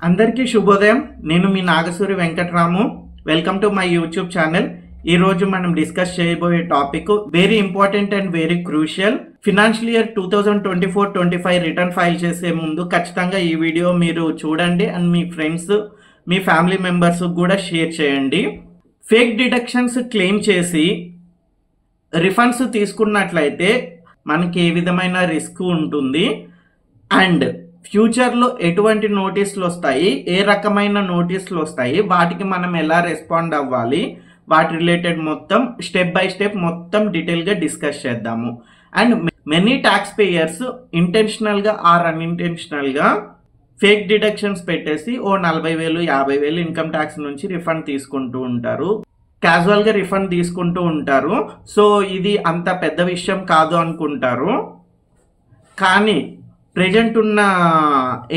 అందరికీ శుభోదయం. నేను మీ Nagasuri Venkataramu. Welcome to my YouTube channel. ఈ రోజు మనం డిస్కస్ చేయబోయే topic very important and very crucial. Financial year 2024-25 return file చేసే ముందు ఖచ్చితంగా ఈ వీడియో మీరు చూడండి అండ్ మీ ఫ్రెండ్స్, మీ ఫ్యామిలీ మెంబర్స్ కూడా షేర్ చేయండి. ఫేక్ డిడక్షన్స్ క్లెయిమ్ చేసి రిఫండ్స్ తీసుకున్నట్లయితే మనకి ఏ విధమైన రిస్క్ ఉంటుంది అండ్ ఫ్యూచర్లో ఎటువంటి నోటీసులు వస్తాయి, ఏ రకమైన నోటీసులు వస్తాయి, వాటికి మనం ఎలా రెస్పాండ్ అవ్వాలి, వాటి రిలేటెడ్ మొత్తం స్టెప్ బై స్టెప్ మొత్తం డీటెయిల్గా డిస్కస్ చేద్దాము. అండ్ మెనీ ట్యాక్స్ పేయర్స్ ఇంటెన్షనల్గా ఆర్ అన్ఇంటెన్షనల్గా ఫేక్ డిడక్షన్స్ పెట్టేసి 40,000 50,000 ఇన్కమ్ ట్యాక్స్ నుంచి రిఫండ్ తీసుకుంటూ ఉంటారు. క్యాజువల్గా రిఫండ్ తీసుకుంటూ ఉంటారు. సో ఇది అంత పెద్ద విషయం కాదు అనుకుంటారు. కానీ ప్రెజెంట్ ఉన్న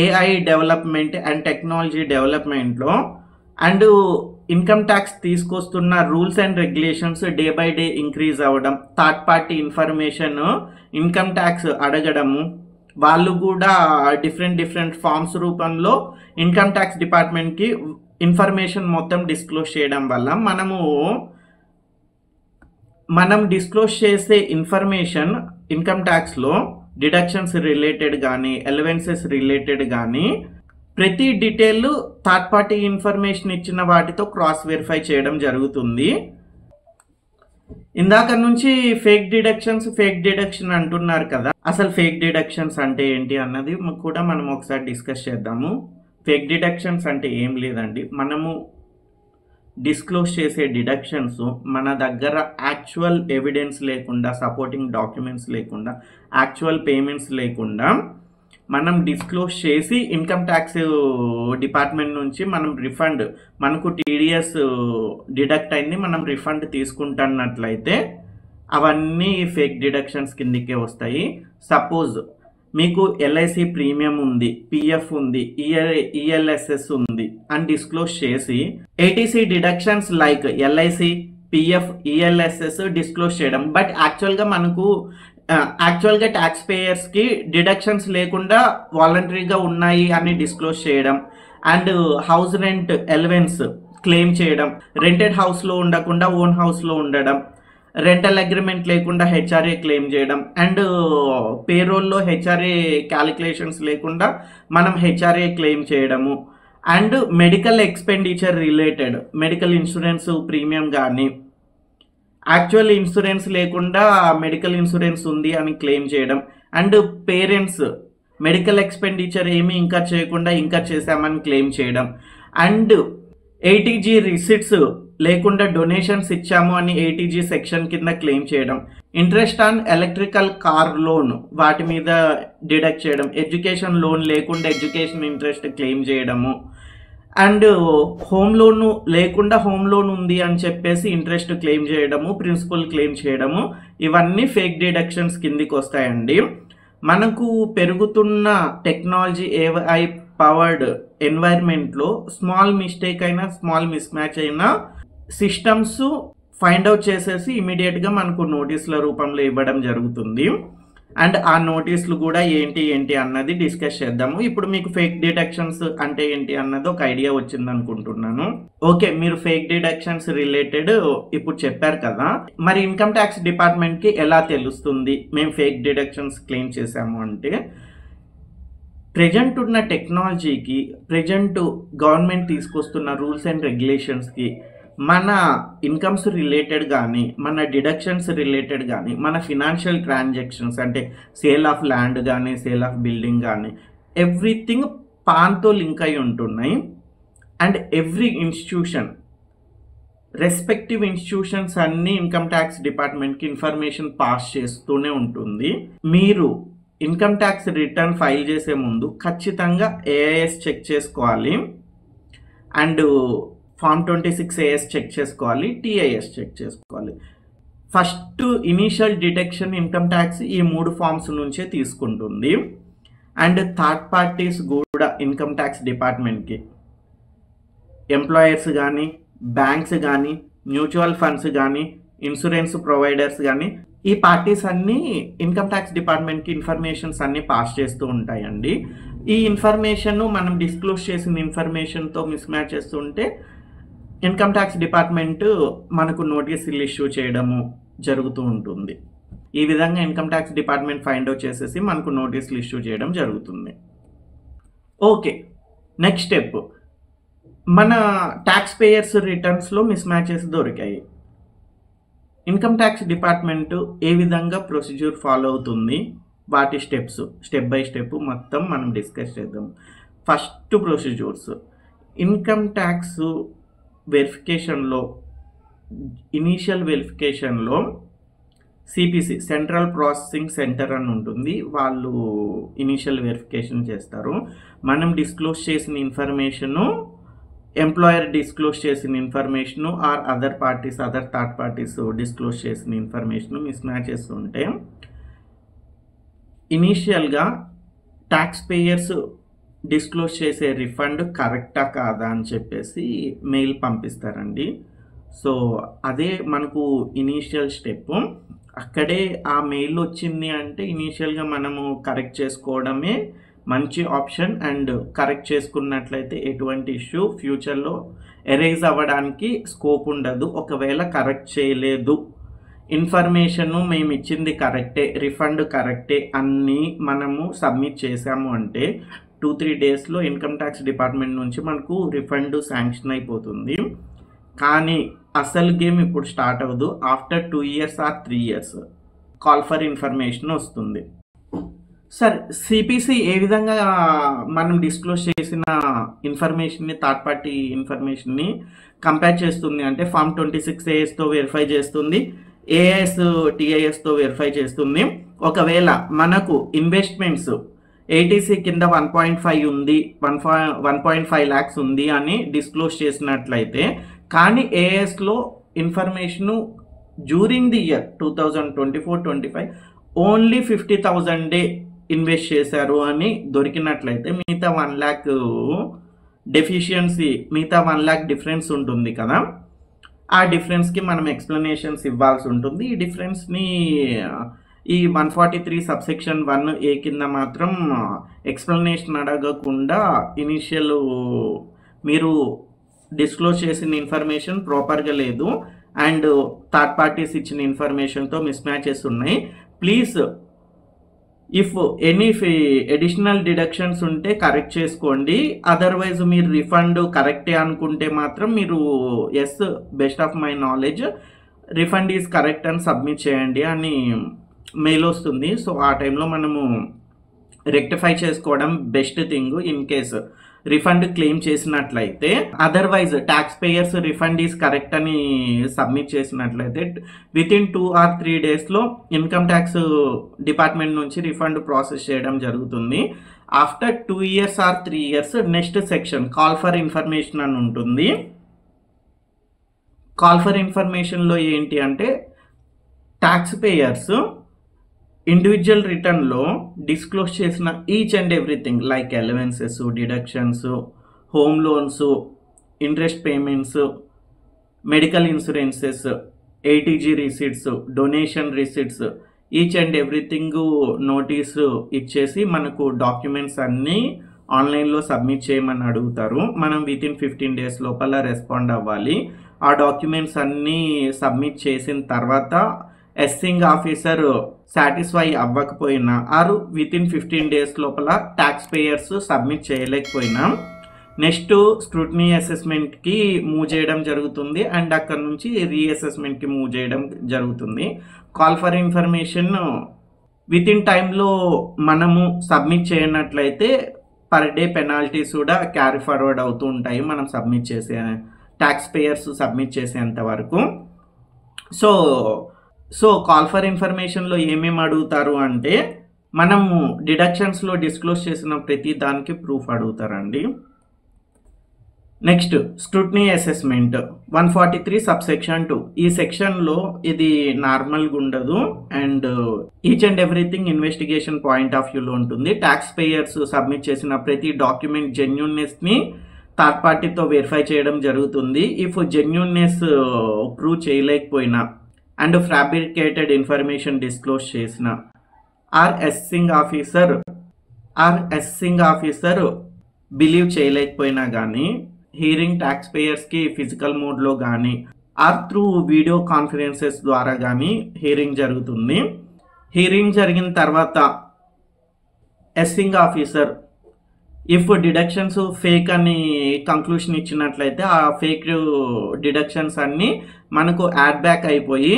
ఏఐ డెవలప్మెంట్ అండ్ టెక్నాలజీ డెవలప్మెంట్లో అండ్ ఇన్కమ్ ట్యాక్స్ తీసుకొస్తున్న rules and regulations day by day increase అవ్వడం, third party information income tax అడగడము, వాళ్ళు కూడా డిఫరెంట్ ఫార్మ్స్ రూపంలో ఇన్కమ్ ట్యాక్స్ డిపార్ట్మెంట్కి ఇన్ఫర్మేషన్ మొత్తం డిస్క్లోజ్ చేయడం వల్ల మనం డిస్క్లోజ్ చేసే ఇన్ఫర్మేషన్ ఇన్కమ్ ట్యాక్స్లో డిడక్షన్స్ రిలేటెడ్ కానీ ఎలవెన్సెస్ రిలేటెడ్ కానీ ప్రతి డీటెయిల్ థర్డ్ పార్టీ ఇన్ఫర్మేషన్ ఇచ్చిన వాటితో క్రాస్ వెరిఫై చేయడం జరుగుతుంది. ఇందాక నుంచి ఫేక్ డిడక్షన్ అంటున్నారు కదా, అసలు ఫేక్ డిడక్షన్స్ అంటే ఏంటి అన్నది కూడా మనం ఒకసారి డిస్కస్ చేద్దాము. ఫేక్ డిడక్షన్స్ అంటే ఏం లేదండి, మనము డిస్క్లోజ్ చేసే డిడక్షన్స్ మన దగ్గర యాక్చువల్ ఎవిడెన్స్ లేకుండా, సపోర్టింగ్ డాక్యుమెంట్స్ లేకుండా, యాక్చువల్ పేమెంట్స్ లేకుండా మనం డిస్క్లోజ్ చేసి ఇన్కమ్ ట్యాక్స్ డిపార్ట్మెంట్ నుంచి మనం రిఫండ్, మనకు టీడీఎస్ డిడక్ట్ అయింది, మనం రిఫండ్ తీసుకుంటున్నట్లయితే అవన్నీ ఫేక్ డిడక్షన్స్ కిందకే వస్తాయి. సపోజ్ మీకు ఎల్ఐసి ప్రీమియం ఉంది, పిఎఫ్ ఉంది, ఈఎల్ఎస్ఎస్ ఉంది అని డిస్క్లోజ్ చేసి ATC deductions like LIC, PF, ELSS disclose చేయడం, బట్ యాక్చువల్గా ట్యాక్స్ పేయర్స్కి డిడక్షన్స్ లేకుండా వాలంటరీగా ఉన్నాయి అని డిస్క్లోజ్ చేయడం and house rent allowance claim చేయడం, రెంటెడ్ హౌస్లో ఉండకుండా ఓన్ హౌస్లో ఉండడం, రెంటల్ అగ్రిమెంట్ లేకుండా హెచ్ఆర్ఏ క్లెయిమ్ చేయడం అండ్ పేరోల్లో హెచ్ఆర్ఏ క్యాలిక్యులేషన్స్ లేకుండా మనం హెచ్ఆర్ఏ క్లెయిమ్ చేయడము and medical expenditure related medical insurance premium కానీ యాక్చువల్ ఇన్సూరెన్స్ లేకుండా మెడికల్ ఇన్సూరెన్స్ ఉంది అని క్లెయిమ్ చేయడం అండ్ పేరెంట్స్ మెడికల్ ఎక్స్పెండిచర్ ఏమీ ఇంకా చేయకుండా ఇంకా చేశామని క్లెయిమ్ చేయడం అండ్ ఏటీజీ రిసిట్స్ లేకుండా డొనేషన్స్ ఇచ్చాము అని ఏటీజీ సెక్షన్ కింద క్లెయిమ్ చేయడం, interest on electrical car loan వాటి మీద డిడక్ట్ చేయడం, ఎడ్యుకేషన్ లోన్ లేకుండా ఎడ్యుకేషన్ ఇంట్రెస్ట్ క్లెయిమ్ చేయడము అండ్ హోమ్ లోన్ లేకుండా హోమ్ లోన్ ఉంది అని చెప్పేసి ఇంట్రెస్ట్ క్లెయిమ్ చేయడము, ప్రిన్సిపల్ క్లెయిమ్ చేయడము, ఇవన్నీ ఫేక్ డిడక్షన్స్ కిందికి వస్తాయండి. మనకు పెరుగుతున్న టెక్నాలజీ ఏఐ పవర్డ్ ఎన్వైర్న్మెంట్లో స్మాల్ మిస్టేక్ అయినా స్మాల్ మిస్ మ్యాచ్ అయినా సిస్టమ్స్ ఫైండ్ అవుట్ చేసేసి ఇమీడియట్గా మనకు నోటీసుల రూపంలో ఇవ్వడం జరుగుతుంది. అండ్ ఆ నోటీసులు కూడా ఏంటి అన్నది డిస్కస్ చేద్దాము. ఇప్పుడు మీకు ఫేక్ డిడక్షన్స్ అంటే ఏంటి అన్నది ఒక ఐడియా వచ్చింది అనుకుంటున్నాను. ఓకే, మీరు ఫేక్ డిడక్షన్స్ రిలేటెడ్ ఇప్పుడు చెప్పారు కదా, మరి ఇన్కమ్ ట్యాక్స్ డిపార్ట్మెంట్కి ఎలా తెలుస్తుంది మేము ఫేక్ డిడక్షన్స్ క్లెయిమ్ చేశాము అంటే, ప్రజెంట్ ఉన్న టెక్నాలజీకి, ప్రజెంట్ గవర్నమెంట్ తీసుకొస్తున్న రూల్స్ అండ్ రెగ్యులేషన్స్కి మన ఇన్కమ్స్ రిలేటెడ్ కానీ, మన డిడక్షన్స్ రిలేటెడ్ కానీ, మన ఫినాన్షియల్ ట్రాన్సాక్షన్స్ అంటే సేల్ ఆఫ్ ల్యాండ్ కానీ, సేల్ ఆఫ్ బిల్డింగ్ కానీ, ఎవ్రీథింగ్ పాన్తో లింక్ అయి ఉంటున్నాయి. And every institution, respective institutions అన్నీ ఇన్కమ్ ట్యాక్స్ డిపార్ట్మెంట్కి ఇన్ఫర్మేషన్ పాస్ చేస్తూనే ఉంటుంది. మీరు ఇన్కమ్ ట్యాక్స్ రిటర్న్ ఫైల్ చేసే ముందు ఖచ్చితంగా ఏఐఎస్ చెక్ చేసుకోవాలి అండ్ ఫామ్ 26 ఏఎస్ చెక్ చేసుకోవాలి, టీఐఎస్ చెక్ చేసుకోవాలి. First initial detection income tax ఈ 3 ఫామ్స్ నుంచే తీసుకుంటుంది. అండ్ థర్డ్ పార్టీస్ కూడా ఇన్కమ్ ట్యాక్స్ డిపార్ట్మెంట్కి ఎంప్లాయర్స్ కానీ, బ్యాంక్స్ కానీ, మ్యూచువల్ ఫండ్స్ కానీ, ఇన్సూరెన్స్ ప్రొవైడర్స్ కానీ ఈ పార్టీస్ అన్నీ ఇన్కమ్ ట్యాక్స్ డిపార్ట్మెంట్కి ఇన్ఫర్మేషన్స్ అన్నీ పాస్ చేస్తూ ఉంటాయండి. ఈ ఇన్ఫర్మేషన్ మనం డిస్క్లోజ్ చేసిన ఇన్ఫర్మేషన్తో మిస్ మ్యాచ్ చేస్తుంటే ఇన్కమ్ ట్యాక్స్ డిపార్ట్మెంట్ మనకు నోటీసులు ఇష్యూ చేయడము జరుగుతూ ఉంటుంది. ఈ విధంగా income tax department find out చేసేసి మనకు నోటీసులు ఇష్యూ చేయడం జరుగుతుంది. ఓకే, నెక్స్ట్ స్టెప్, మన ట్యాక్స్ పేయర్స్ రిటర్న్స్లో మిస్ మ్యాచెస్ దొరికాయి. ఇన్కమ్ ట్యాక్స్ డిపార్ట్మెంట్ ఏ విధంగా ప్రొసీజ్యూర్ ఫాలో అవుతుంది, వాటి స్టెప్ బై స్టెప్ మొత్తం మనం డిస్కస్ చేద్దాం. ఫస్ట్ ప్రొసీజ్యూర్స్, ఇన్కమ్ ట్యాక్స్ వెరిఫికేషన్లో ఇనీషియల్ వెరిఫికేషన్లో సిపిసి సెంట్రల్ ప్రాసెసింగ్ సెంటర్ అని ఉంటుంది, వాళ్ళు ఇనీషియల్ వెరిఫికేషన్ చేస్తారు. మనం డిస్క్లోజ్ చేసిన ఇన్ఫర్మేషను, ఎంప్లాయర్ డిస్క్లోజ్ చేసిన information or other third parties disclose చేసిన ఇన్ఫర్మేషను మిస్ మ్యాచెస్ ఉంటే ఇనీషియల్గా ట్యాక్స్ పేయర్స్ డిస్క్లోజ్ చేసే రిఫండ్ కరెక్టా కాదా అని చెప్పేసి మెయిల్ పంపిస్తారండి. సో అదే మనకు ఇనీషియల్ స్టెప్. అక్కడే ఆ మెయిల్ వచ్చింది అంటే ఇనీషియల్గా మనము కరెక్ట్ చేసుకోవడమే మంచి ఆప్షన్. అండ్ కరెక్ట్ చేసుకున్నట్లయితే ఎటువంటి ఇష్యూ ఫ్యూచర్లో ఎరేజ్ అవ్వడానికి స్కోప్ ఉండదు. ఒకవేళ కరెక్ట్ చేయలేదు, ఇన్ఫర్మేషను మేము ఇచ్చింది కరెక్టే, రిఫండ్ కరెక్టే అన్నీ మనము సబ్మిట్ చేసాము అంటే 2-3 డేస్లో ఇన్కమ్ ట్యాక్స్ డిపార్ట్మెంట్ నుంచి మనకు రిఫండ్ శాంక్షన్ అయిపోతుంది. కానీ అసలు గేమ్ ఇప్పుడు స్టార్ట్ అవ్వదు. After 2 years or 3 years call for information వస్తుంది. సార్, సిపిసి ఏ విధంగా మనం డిస్క్లోజ్ చేసిన ఇన్ఫర్మేషన్ని, థర్డ్ పార్టీ ఇన్ఫర్మేషన్ని కంపేర్ చేస్తుంది అంటే ఫామ్ 26ASతో వెరిఫై చేస్తుంది, ఏఎస్ టిఐఎస్తో వెరిఫై చేస్తుంది. ఒకవేళ మనకు ఇన్వెస్ట్మెంట్స్ ఏటీసీ కింద 1.5 ఉంది, 1.5 lakhs ఉంది అని డిస్క్లోజ్ చేసినట్లయితే, కానీ ఏఎస్లో information during the year 2024-25 only 50,000 invest చేశారు అని దొరికినట్లయితే మిగతా 1 lakh డెఫిషియన్సీ, మిగతా 1 lakh డిఫరెన్స్ ఉంటుంది కదా, ఆ డిఫరెన్స్కి మనం ఎక్స్ప్లెనేషన్స్ ఇవ్వాల్సి ఉంటుంది. ఈ డిఫరెన్స్ని ఈ 143 subsection 1A కింద మాత్రం ఎక్స్ప్లెనేషన్ అడగకుండా ఇనిషియల్ మీరు డిస్క్లోజ్ చేసిన ఇన్ఫర్మేషన్ ప్రాపర్గా లేదు అండ్ థర్డ్ పార్టీస్ ఇచ్చిన ఇన్ఫర్మేషన్తో మిస్ మ్యాచెస్ ఉన్నాయి. Please if any additional deductions ఉంటే కరెక్ట్ చేసుకోండి. అదర్వైజ్ మీరు రిఫండ్ కరెక్టే అనుకుంటే మాత్రం మీరు as best of my knowledge refund is correct అని సబ్మిట్ చేయండి అని మెయిల్ వస్తుంది. సో ఆ టైంలో మనము రెక్టిఫై చేసుకోవడం best thing in case refund claim చేసినట్లయితే. Otherwise tax payers refund is correct అని సబ్మిట్ చేసినట్లయితే వితిన్ 2 or 3 డేస్లో ఇన్కమ్ ట్యాక్స్ డిపార్ట్మెంట్ నుంచి రిఫండ్ ప్రాసెస్ చేయడం జరుగుతుంది. After 2 years or 3 years next section call for information అని ఉంటుంది. కాల్ ఫర్ ఇన్ఫర్మేషన్లో ఏంటి అంటే ట్యాక్స్ పేయర్స్ ఇండివిజువల్ రిటర్న్లో డిస్క్లోజ్ చేసిన each and everything like allowances, deductions, home loans, interest payments, medical insurances, ATG receipts, donation receipts, each and everything notice ఇచ్చేసి మనకు documents అన్నీ ఆన్లైన్లో సబ్మిట్ చేయమని అడుగుతారు. మనం వితిన్ 15 days లోపల రెస్పాండ్ అవ్వాలి. ఆ డాక్యుమెంట్స్ అన్నీ సబ్మిట్ చేసిన తర్వాత ఎస్సింగ్ ఆఫీసర్ సాటిస్ఫై అవ్వకపోయినా ఆరు వితిన్ 15 days లోపల ట్యాక్స్ పేయర్స్ సబ్మిట్ చేయలేకపోయినా నెక్స్ట్ స్క్రూటినీ అసెస్మెంట్కి మూవ్ చేయడం జరుగుతుంది అండ్ అక్కడ నుంచి రీఅసెస్మెంట్కి మూవ్ చేయడం జరుగుతుంది. కాల్ ఫర్ ఇన్ఫర్మేషన్ వితిన్ టైంలో మనము సబ్మిట్ చేయనట్లయితే పర్ డే పెనాల్టీస్ కూడా క్యారీ ఫార్వర్డ్ అవుతూ ఉంటాయి మనం సబ్మిట్ చేసే ట్యాక్స్ పేయర్స్ సబ్మిట్ చేసేంత వరకు. సో కాల్ ఫర్ ఇన్ఫర్మేషన్లో ఏమేమి అడుగుతారు అంటే మనము డిడక్షన్స్లో డిస్క్లోజ్ చేసిన ప్రతి దానికి ప్రూఫ్ అడుగుతారండి. Next scrutiny assessment 143 subsection 2. ఈ సెక్షన్లో ఇది నార్మల్గా ఉండదు and each and everything investigation point of వ్యూలో ఉంటుంది. ట్యాక్స్ పేయర్స్ సబ్మిట్ చేసిన ప్రతి డాక్యుమెంట్ జెన్యూన్నెస్ని థర్డ్ పార్టీతో వెరిఫై చేయడం జరుగుతుంది. ఇఫ్ జెన్యూన్నెస్ ప్రూవ్ చేయలేకపోయినా అండ్ ఫ్యాబ్రికేటెడ్ ఇన్ఫర్మేషన్ డిస్క్లోజ్ చేసిన ఆర్ అసెసింగ్ ఆఫీసర్ బిలీవ్ చేయలేకపోయినా కానీ హియరింగ్ ట్యాక్స్ పేయర్స్కి ఫిజికల్ మోడ్లో కానీ ఆర్ త్రూ వీడియో కాన్ఫరెన్సెస్ ద్వారా కానీ హియరింగ్ జరుగుతుంది. హియరింగ్ జరిగిన తర్వాత assessing officer if deductions fake అని కంక్లూషన్ ఇచ్చినట్లయితే ఆ ఫేక్ డిడక్షన్స్ అన్నీ మనకు యాడ్ బ్యాక్ అయిపోయి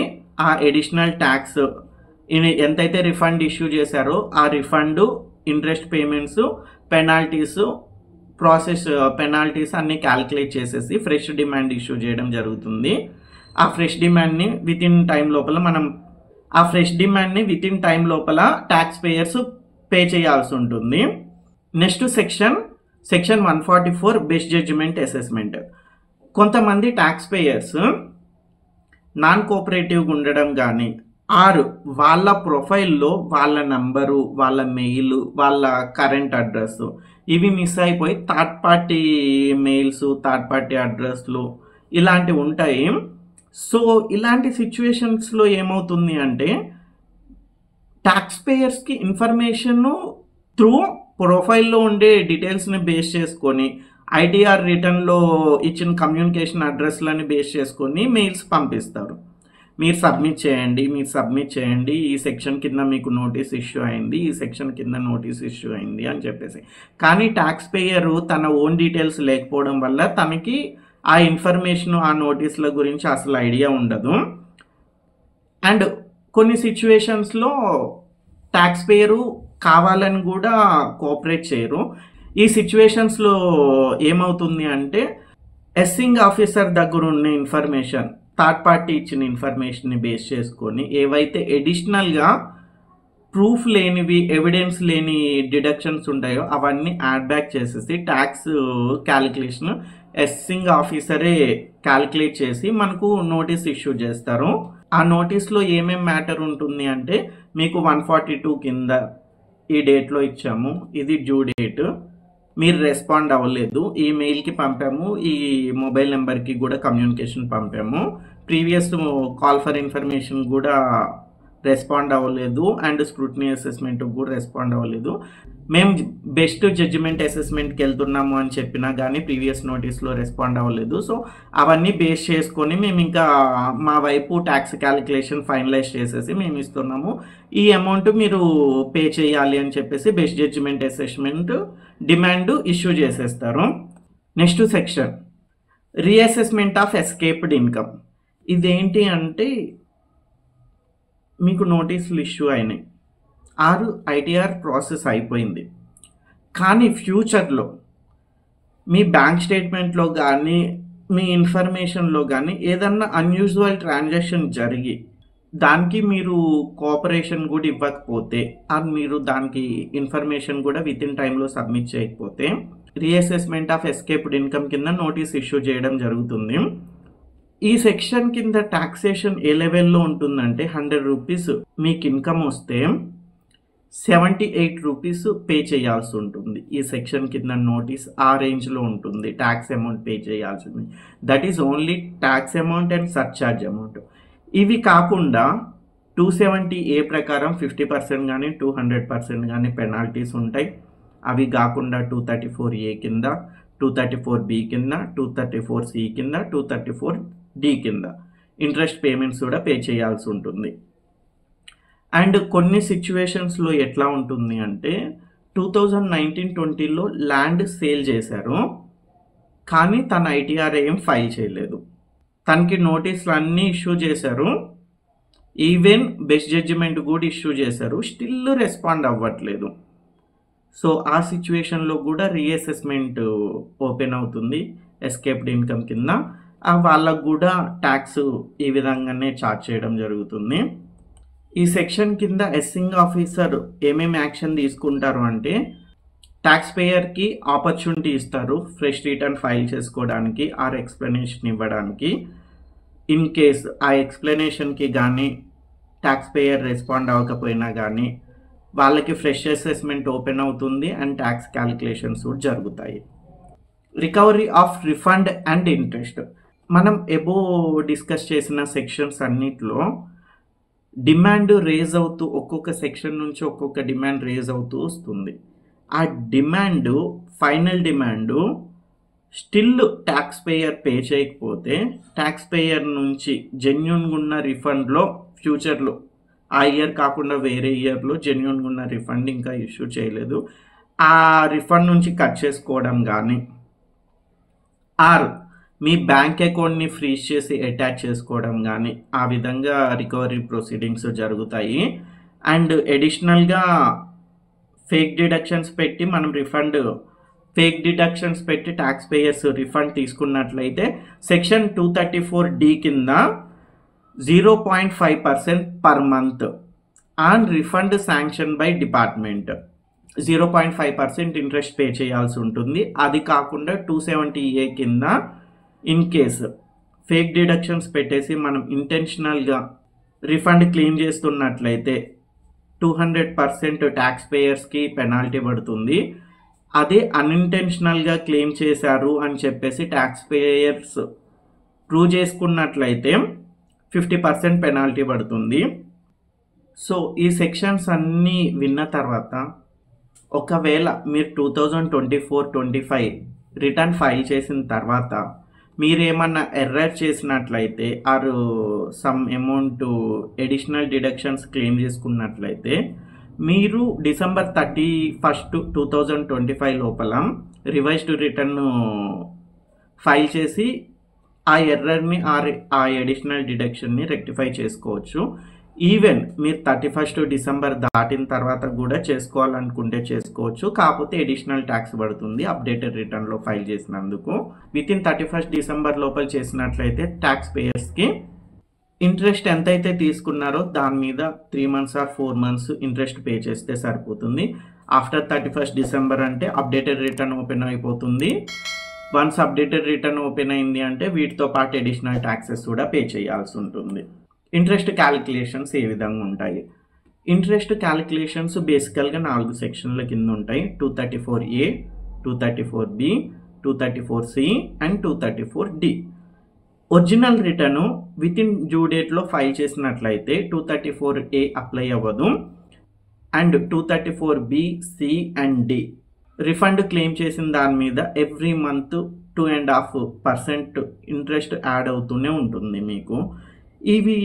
ఆ ఎడిషనల్ ట్యాక్స్ ఎంతైతే రిఫండ్ ఇష్యూ చేశారో ఆ రిఫండ్, ఇంట్రెస్ట్ పేమెంట్స్, పెనాల్టీస్ అన్నీ క్యాలిక్యులేట్ చేసేసి ఫ్రెష్ డిమాండ్ ఇష్యూ చేయడం జరుగుతుంది. ఆ ఫ్రెష్ డిమాండ్ని విత్ ఇన్ టైం లోపల ట్యాక్స్ పేయర్స్ పే చేయాల్సి ఉంటుంది. Next section 144 best judgement assessment. కొంతమంది ట్యాక్స్ పేయర్స్ నాన్ కోఆపరేటివ్గా ఉండడం కానీ ఆరు వాళ్ళ ప్రొఫైల్లో వాళ్ళ నంబరు, వాళ్ళ మెయిల్, వాళ్ళ కరెంట్ అడ్రస్ ఇవి మిస్ అయిపోయి third party mails, third party అడ్రస్లు ఇలాంటివి ఉంటాయి. సో ఇలాంటి సిచ్యువేషన్స్లో ఏమవుతుంది అంటే ట్యాక్స్ పేయర్స్కి ఇన్ఫర్మేషన్ త్రూ ప్రొఫైల్లో ఉండే డీటెయిల్స్ని బేస్ చేసుకొని ఐటీఆర్ రిటర్న్లో ఇచ్చిన కమ్యూనికేషన్ అడ్రస్లని బేస్ చేసుకొని మెయిల్స్ పంపిస్తారు. మీరు సబ్మిట్ చేయండి, ఈ సెక్షన్ కింద మీకు నోటీస్ ఇష్యూ అయింది, ఈ సెక్షన్ కింద నోటీస్ ఇష్యూ అయింది అని చెప్పేసి. కానీ ట్యాక్స్ పేయర్ తన ఓన్ డీటెయిల్స్ లేకపోవడం వల్ల తనకి ఆ ఇన్ఫర్మేషన్, ఆ నోటీసుల గురించి అసలు ఐడియా ఉండదు. అండ్ కొన్ని సిచ్యువేషన్స్లో ట్యాక్స్ పేయరు కావాలని కూడా కోఆపరేట్ చేయరు. ఈ సిచ్యువేషన్స్లో ఏమవుతుంది అంటే అసెసింగ్ ఆఫీసర్ దగ్గర ఉన్న ఇన్ఫర్మేషన్, థర్డ్ పార్టీ ఇచ్చిన ఇన్ఫర్మేషన్ని బేస్ చేసుకొని ఏవైతే ఎడిషనల్గా ప్రూఫ్ లేనివి, ఎవిడెన్స్ లేని డిడక్షన్స్ ఉంటాయో అవన్నీ యాడ్ బ్యాక్ చేసేసి ట్యాక్స్ క్యాలిక్యులేషన్ అసెసింగ్ ఆఫీసరే క్యాలిక్యులేట్ చేసి మనకు నోటీస్ ఇష్యూ చేస్తారు. ఆ నోటీస్లో ఏమేం మ్యాటర్ ఉంటుంది అంటే మీకు 142 కింద ఈ డేట్లో ఇచ్చాము, ఇది డ్యూ డేట్, మీరు రెస్పాండ్ అవ్వలేదు, ఈ మెయిల్కి పంపాము, ఈ మొబైల్ నెంబర్కి కూడా కమ్యూనికేషన్ పంపాము, ప్రీవియస్ కాల్ ఫర్ ఇన్ఫర్మేషన్ కూడా రెస్పాండ్ అవ్వలేదు, అండ్ స్క్రూటినీ అసెస్మెంట్కి కూడా రెస్పాండ్ అవ్వలేదు, మేము బెస్ట్ జడ్జిమెంట్ అసెస్మెంట్కి వెళ్తున్నాము అని చెప్పినా కానీ ప్రీవియస్ నోటీస్లో రెస్పాండ్ అవ్వలేదు. సో అవన్నీ బేస్ చేసుకొని మేము ఇంకా మా వైపు ట్యాక్స్ క్యాలిక్యులేషన్ ఫైనలైజ్ చేసేసి మేము ఇస్తున్నాము, ఈ అమౌంట్ మీరు పే చేయాలి అని చెప్పేసి best judgement assessment demand issue చేసేస్తారు. Next section reassessment of escaped income. ఇదేంటి అంటే మీకు నోటీసులు ఇష్యూ అయినాయి, ఆరు ఐటీఆర్ ప్రాసెస్ అయిపోయింది, కానీ ఫ్యూచర్లో మీ బ్యాంక్ స్టేట్మెంట్లో కానీ మీ ఇన్ఫర్మేషన్లో కానీ ఏదన్నా అన్యూజువల్ ట్రాన్సాక్షన్ జరిగి దానికి మీరు కోఆపరేషన్ కూడా ఇవ్వకపోతే, అది మీరు దానికి ఇన్ఫర్మేషన్ కూడా విత్ ఇన్ టైంలో సబ్మిట్ చేయకపోతే రీఅసెస్మెంట్ ఆఫ్ ఎస్కేప్డ్ ఇన్కమ్ కింద నోటీస్ ఇష్యూ చేయడం జరుగుతుంది. ఈ సెక్షన్ కింద టాక్సేషన్ ఏ లెవెల్లో ఉంటుందంటే 100 రూపీస్ మీకు ఇన్కమ్ వస్తే 78 రూపీస్ పే చేయాల్సి ఉంటుంది. ఈ సెక్షన్ కింద నోటీస్ ఆ రేంజ్లో ఉంటుంది ట్యాక్స్ అమౌంట్ పే చేయాల్సింది. That is only tax amount and surcharge amount. ఇవి కాకుండా 270A ప్రకారం 50% కానీ 200% కానీ పెనాల్టీస్ ఉంటాయి. అవి కాకుండా 234A కింద, 234B కింద, 234C కింద, 234D కింద ఇంట్రెస్ట్ పేమెంట్స్ కూడా పే చేయాల్సి ఉంటుంది. అండ్ కొన్ని సిచ్యువేషన్స్లో ఎట్లా ఉంటుంది అంటే 2019-20లో ల్యాండ్ సేల్ చేశారు, కానీ తన ఐటీఆర్ ఏం ఫైల్ చేయలేదు, తనకి నోటీసులు అన్నీ ఇష్యూ చేశారు, ఈవెన్ బెస్ట్ జడ్జిమెంట్ కూడా ఇష్యూ చేశారు, స్టిల్ రెస్పాండ్ అవ్వట్లేదు. సో ఆ సిచ్యువేషన్లో కూడా రీఅసెస్మెంట్ ఓపెన్ అవుతుంది ఎస్కేప్డ్ ఇన్కమ్ కింద. వాళ్ళకు కూడా ట్యాక్స్ ఈ విధంగానే ఛార్జ్ చేయడం జరుగుతుంది. ఈ సెక్షన్ కింద అసెసింగ్ ఆఫీసర్ ఏమేమి యాక్షన్ తీసుకుంటారు అంటే ట్యాక్స్ పేయర్కి ఆపర్చునిటీ ఇస్తారు ఫ్రెష్ రిటర్న్ ఫైల్ చేసుకోవడానికి ఆర్ ఎక్స్ప్లెనేషన్ ఇవ్వడానికి. ఇన్ కేస్ ఆ ఎక్స్ప్లెనేషన్కి కానీ ట్యాక్స్ పేయర్ రెస్పాండ్ అవ్వకపోయినా కానీ వాళ్ళకి ఫ్రెష్ అసెస్మెంట్ ఓపెన్ అవుతుంది అండ్ ట్యాక్స్ క్యాలిక్యులేషన్స్ కూడా జరుగుతాయి. Recovery of refund and interest. మనం ఎబో డిస్కస్ చేసిన సెక్షన్స్ అన్నిట్లో డిమాండ్ రేజ్ అవుతూ ఒక్కొక్క సెక్షన్ నుంచి ఒక్కొక్క డిమాండ్ రేజ్ అవుతూ వస్తుంది. ఆ demand final demand still tax payer pay చేయకపోతే ట్యాక్స్ పేయర్ నుంచి జెన్యూన్గా ఉన్న రిఫండ్లో ఫ్యూచర్లో ఆ ఇయర్ కాకుండా వేరే ఇయర్లో జెన్యూన్గా ఉన్న రిఫండ్ ఇంకా ఇష్యూ చేయలేదు, ఆ రిఫండ్ నుంచి కట్ చేసుకోవడం కానీ ఆర్ మీ బ్యాంక్ అకౌంట్ని ఫ్రీజ్ చేసి అటాచ్ చేసుకోవడం కానీ ఆ విధంగా రికవరీ ప్రొసీడింగ్స్ జరుగుతాయి. అండ్ ఎడిషనల్గా ఫేక్ డిడక్షన్స్ పెట్టి మనం ఫేక్ డిడక్షన్స్ పెట్టి ట్యాక్స్ పేయర్స్ రిఫండ్ తీసుకున్నట్లయితే సెక్షన్ 234D కింద 0.5% per month on refund sanction by department 0.5% interest pay చేయాల్సి ఉంటుంది. అది కాకుండా 270A కింద ఇన్ కేసు ఫేక్ డిడక్షన్స్ పెట్టేసి మనం ఇంటెన్షనల్గా రిఫండ్ క్లెయిమ్ చేస్తున్నట్లయితే 200% ట్యాక్స్ పేయర్స్కి పెనాల్టీ పడుతుంది. అదే అన్ఇంటెన్షనల్గా క్లెయిమ్ చేశారు అని చెప్పేసి ట్యాక్స్ పేయర్స్ ప్రూవ్ చేసుకున్నట్లయితే 50% పెనాల్టీ పడుతుంది. సో ఈ సెక్షన్స్ అన్నీ విన్న తర్వాత ఒకవేళ మీరు 2024-25 రిటర్న్ ఫైల్ చేసిన తర్వాత మీరేమన్నా ఎర్రర్ చేసినట్లయితే or some amount additional deductions claim చేసుకున్నట్లయితే మీరు December 31, 2025 లోపల రివైజ్డ్ రిటర్న్ ఫైల్ చేసి ఆ ఎర్రర్ని ఆ ఎడిషనల్ డిడక్షన్ని రెక్టిఫై చేసుకోవచ్చు. ఈవెన్ మీరు 31 December దాటిన తర్వాత కూడా చేసుకోవాలనుకుంటే చేసుకోవచ్చు, కాకపోతే ఎడిషనల్ ట్యాక్స్ పడుతుంది అప్డేటెడ్ రిటర్న్లో ఫైల్ చేసినందుకు. వితిన్ 31 December లోపల చేసినట్లయితే ట్యాక్స్ పేయర్స్కి ఇంట్రెస్ట్ ఎంతైతే తీసుకున్నారో దాని మీద 3 months or 4 months interest pay చేస్తే సరిపోతుంది. ఆఫ్టర్ 31 December అంటే అప్డేటెడ్ రిటర్న్ ఓపెన్ అయిపోతుంది. వన్స్ అప్డేటెడ్ రిటర్న్ ఓపెన్ అయింది అంటే వీటితో పాటు అడిషనల్ ట్యాక్సెస్ కూడా పే చేయాల్సి ఉంటుంది. ఇంట్రెస్ట్ క్యాలిక్యులేషన్స్ ఏ విధంగా ఉంటాయి? ఇంట్రెస్ట్ క్యాలిక్యులేషన్స్ బేసికల్గా 4 సెక్షన్ల కింద ఉంటాయి. 234A, 234B, 234C and 234D. Original return within due డేట్లో ఫైల్ చేసినట్లయితే 234A అప్లై అవ్వదు. And 234B, C and D refund claim చేసిన దాని మీద ఎవ్రీ మంత్ 2.5% ఇంట్రెస్ట్ యాడ్ అవుతూనే ఉంటుంది మీకు. ఇవి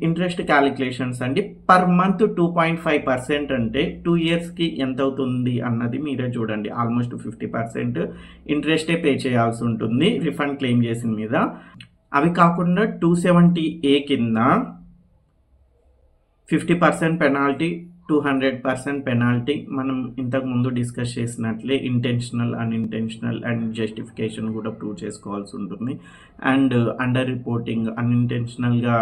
ఇంట్రెస్ట్ క్యాలిక్యులేషన్స్ అండి. పర్ మంత్ 2.5% అంటే 2 yearsకి ఎంత అవుతుంది అన్నది మీరే చూడండి. ఆల్మోస్ట్ 50% ఇంట్రెస్టే పే చేయాల్సి ఉంటుంది రిఫండ్ క్లెయిమ్ చేసిన మీద. అవి కాకుండా 270A కింద 50% పెనాల్టీ, 200% పెనాల్టీ. మనం ఇంతకుముందు డిస్కస్ చేసినట్లే ఇంటెన్షనల్, అన్ఇంటెన్షనల్ అండ్ జస్టిఫికేషన్ కూడా ప్రూవ్ చేసుకోవాల్సి ఉంటుంది. అండ్ అండర్ రిపోర్టింగ్ అన్ఇంటెన్షనల్గా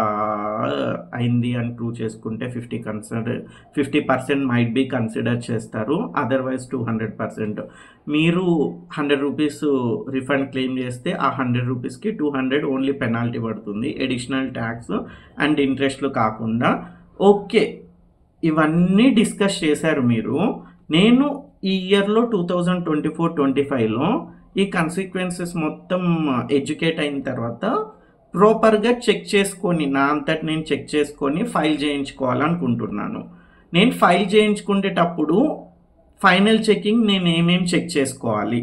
అయింది అని ప్రూవ్ చేసుకుంటే 50% మైట్ బీ కన్సిడర్ చేస్తారు. అదర్వైజ్ 200%. మీరు 100 rupees రిఫండ్ క్లెయిమ్ చేస్తే ఆ 100 rupeesకి 200 ఓన్లీ పెనాల్టీ పడుతుంది, ఎడిషనల్ ట్యాక్స్ అండ్ ఇంట్రెస్ట్లు కాకుండా. ఓకే, ఇవన్నీ డిస్కస్ చేశారు మీరు. నేను ఈ ఇయర్లో 2024-25లో ఈ కన్సిక్వెన్సెస్ మొత్తం ఎడ్యుకేట్ అయిన తర్వాత ప్రాపర్గా చెక్ చేసుకొని నా అంతటి నేను చెక్ చేసుకొని ఫైల్ చేయించుకోవాలనుకుంటున్నాను. నేను ఫైల్ చేయించుకునేటప్పుడు ఫైనల్ చెకింగ్ నేను ఏమేమి చెక్ చేసుకోవాలి?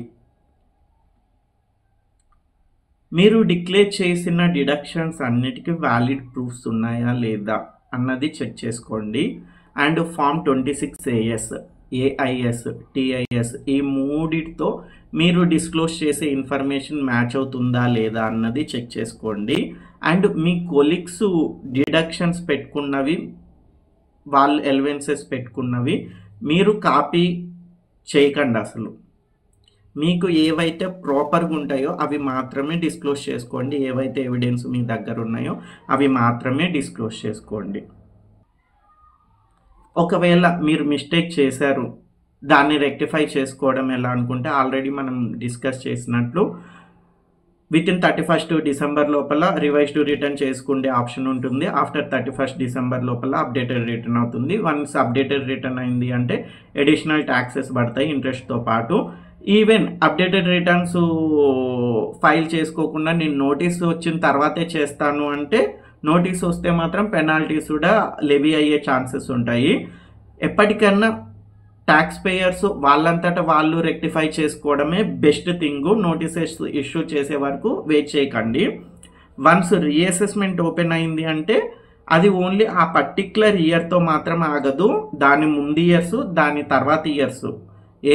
మీరు డిక్లేర్ చేసిన డిడక్షన్స్ అన్నిటికీ వ్యాలిడ్ ప్రూఫ్స్ ఉన్నాయా లేదా అన్నది చెక్ చేసుకోండి. And form 26AS, AIS, TIS ఈ మూడిటితో మీరు డిస్క్లోజ్ చేసే ఇన్ఫర్మేషన్ మ్యాచ్ అవుతుందా లేదా అన్నది చెక్ చేసుకోండి. అండ్ మీ కొలీగ్స్ డిడక్షన్స్ పెట్టుకున్నవి, వాళ్ళు ఎలివెన్సెస్ పెట్టుకున్నవి మీరు కాపీ చేయకండి. అసలు మీకు ఏవైతే ప్రాపర్గా ఉంటాయో అవి మాత్రమే డిస్క్లోజ్ చేసుకోండి. ఏవైతే ఎవిడెన్స్ మీ దగ్గర ఉన్నాయో అవి మాత్రమే డిస్క్లోజ్ చేసుకోండి. ఒకవేళ మీరు మిస్టేక్ చేశారు, దాన్ని రెక్టిఫై చేసుకోవడం ఎలా అనుకుంటే ఆల్రెడీ మనం డిస్కస్ చేసినట్లు వితిన్ 31 December లోపల రివైజ్డ్ రిటర్న్ చేసుకునే ఆప్షన్ ఉంటుంది. ఆఫ్టర్ 31 December లోపల అప్డేటెడ్ రిటర్న్ అవుతుంది. వన్స్ అప్డేటెడ్ రిటర్న్ అయింది అంటే అడిషనల్ ట్యాక్సెస్ పడతాయి ఇంట్రెస్ట్తో పాటు. ఈవెన్ అప్డేటెడ్ రిటర్న్స్ ఫైల్ చేసుకోకుండా నేను నోటీస్ వచ్చిన తర్వాతే చేస్తాను అంటే నోటీస్ వస్తే మాత్రం పెనాల్టీస్ కూడా లెవీ అయ్యే ఛాన్సెస్ ఉంటాయి. ఎప్పటికన్నా ట్యాక్స్ పేయర్స్ వాళ్ళంతటా వాళ్ళు రెక్టిఫై చేసుకోవడమే బెస్ట్ థింగ్. నోటీసెస్ ఇష్యూ చేసే వరకు వెయిట్ చేయకండి. వన్స్ రీఅసెస్మెంట్ ఓపెన్ అయింది అంటే అది ఓన్లీ ఆ పర్టిక్యులర్ ఇయర్తో మాత్రం ఆగదు. దాని ముందు ఇయర్స్, దాని తర్వాత ఇయర్స్,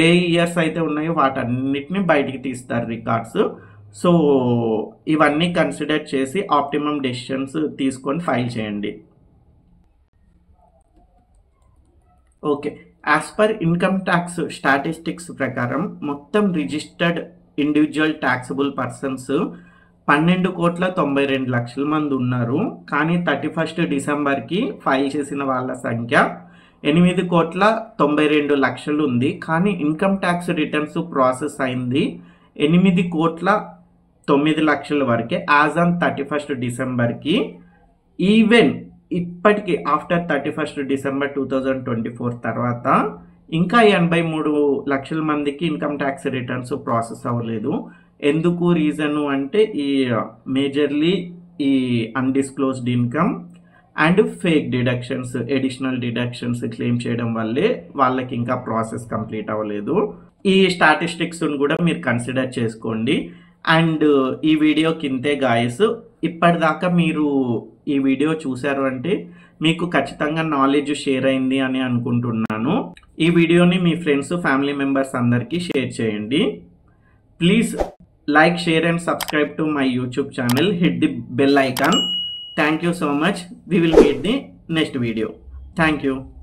ఏ ఇయర్స్ అయితే ఉన్నాయో వాటన్నిటిని బయటికి తీస్తారు రికార్డ్స్. సో ఇవన్నీ కన్సిడర్ చేసి ఆప్టిమమ్ డెసిషన్స్ తీసుకొని ఫైల్ చేయండి. Okay, as per income tax statistics ప్రకారం మొత్తం రిజిస్టర్డ్ ఇండివిజువల్ ట్యాక్సబుల్ పర్సన్స్ 12,92,00,000 మంది ఉన్నారు. కానీ 31 డిసెంబర్కి ఫైల్ చేసిన వాళ్ళ సంఖ్య 8,92,00,000 ఉంది. కానీ ఇన్కమ్ ట్యాక్స్ రిటర్న్స్ ప్రాసెస్ అయింది 8,09,00,000 వరకే యాజ్ ఆన్ 31 డిసెంబర్కి. ఈవెన్ ఇప్పటికీ ఆఫ్టర్ 31 డిసెంబర్ 2024 తర్వాత ఇంకా 83 లక్షల మందికి ఇన్కమ్ ట్యాక్స్ రిటర్న్స్ ప్రాసెస్ అవ్వలేదు. ఎందుకు రీజను అంటే ఈ మేజర్లీ ఈ undisclosed income and fake deductions, additional deductions claim చేయడం వల్లే వాళ్ళకి ఇంకా ప్రాసెస్ కంప్లీట్ అవ్వలేదు. ఈ స్టాటిస్టిక్స్ని కూడా మీరు కన్సిడర్ చేసుకోండి. అండ్ ఈ వీడియో కిందే గాయస్, ఇప్పటిదాకా మీరు ఈ వీడియో చూశారు అంటే మీకు ఖచ్చితంగా నాలెడ్జ్ షేర్ అయింది అని అనుకుంటున్నాను. ఈ వీడియోని మీ ఫ్రెండ్స్, ఫ్యామిలీ మెంబర్స్ అందరికీ షేర్ చేయండి. Please like, share and subscribe to my YouTube channel. Hit the bell icon. Thank you so much. We will meet the next video. Thank you.